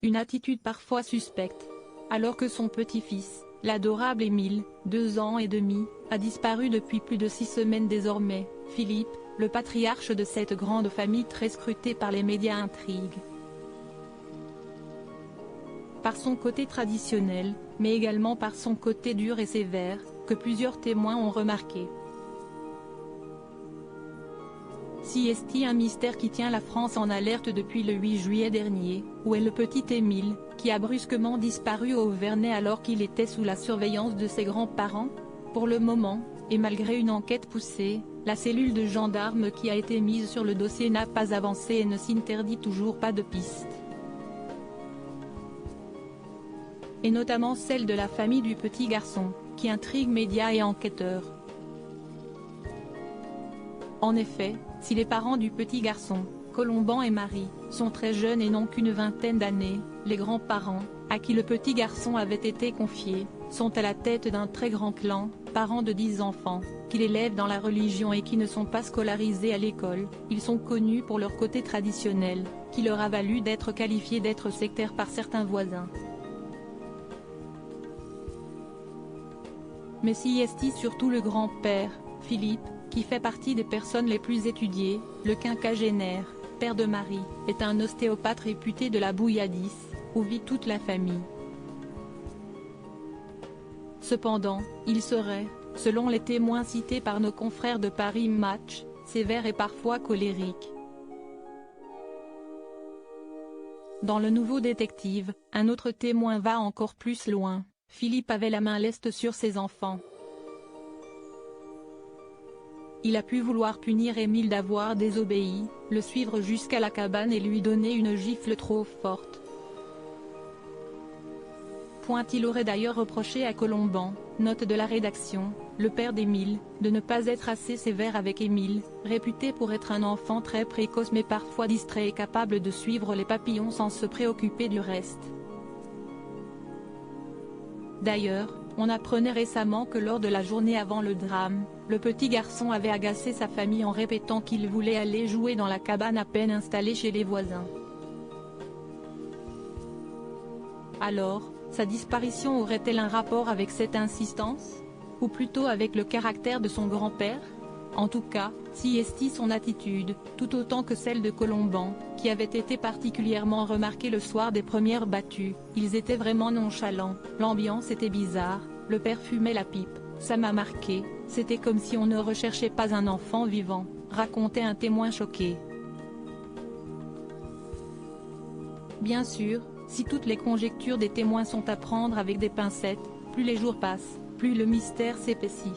une attitude parfois suspecte. Alors que son petit-fils, l'adorable Émile, 2 ans et demi, a disparu depuis plus de 6 semaines désormais, Philippe, le patriarche de cette grande famille très scrutée par les médias intrigue. Par son côté traditionnel, mais également par son côté dur et sévère, que plusieurs témoins ont remarqué. Si est-il un mystère qui tient la France en alerte depuis le 8 juillet dernier, où est le petit Émile, qui a brusquement disparu au Vernet alors qu'il était sous la surveillance de ses grands-parents? Pour le moment, et malgré une enquête poussée, la cellule de gendarmes qui a été mise sur le dossier n'a pas avancé et ne s'interdit toujours pas de pistes. Et notamment celle de la famille du petit garçon, qui intrigue médias et enquêteurs. En effet, si les parents du petit garçon, Colomban et Marie, sont très jeunes et n'ont qu'une vingtaine d'années, les grands-parents, à qui le petit garçon avait été confié, sont à la tête d'un très grand clan, parents de 10 enfants, qui l'élèvent dans la religion et qui ne sont pas scolarisés à l'école. Ils sont connus pour leur côté traditionnel, qui leur a valu d'être qualifiés d'être sectaires par certains voisins. Mais si est surtout le grand-père, Philippe, qui fait partie des personnes les plus étudiées, le quinquagénaire, père de Marie, est un ostéopathe réputé de la Bouilladis, où vit toute la famille. Cependant, il serait, selon les témoins cités par nos confrères de Paris Match, sévère et parfois colérique. Dans Le Nouveau Détective, un autre témoin va encore plus loin. Philippe avait la main leste sur ses enfants. Il a pu vouloir punir Émile d'avoir désobéi, le suivre jusqu'à la cabane et lui donner une gifle trop forte. Il aurait d'ailleurs reproché à Colomban, note de la rédaction, le père d'Émile, de ne pas être assez sévère avec Émile, réputé pour être un enfant très précoce mais parfois distrait et capable de suivre les papillons sans se préoccuper du reste. D'ailleurs, on apprenait récemment que lors de la journée avant le drame, le petit garçon avait agacé sa famille en répétant qu'il voulait aller jouer dans la cabane à peine installée chez les voisins. Alors, sa disparition aurait-elle un rapport avec cette insistance? Ou plutôt avec le caractère de son grand-père? En tout cas, si est son attitude, tout autant que celle de Colomban, qui avait été particulièrement remarquée le soir des premières battues, ils étaient vraiment nonchalants, l'ambiance était bizarre, le père fumait la pipe, ça m'a marqué, c'était comme si on ne recherchait pas un enfant vivant, racontait un témoin choqué. Bien sûr, si toutes les conjectures des témoins sont à prendre avec des pincettes, plus les jours passent, plus le mystère s'épaissit.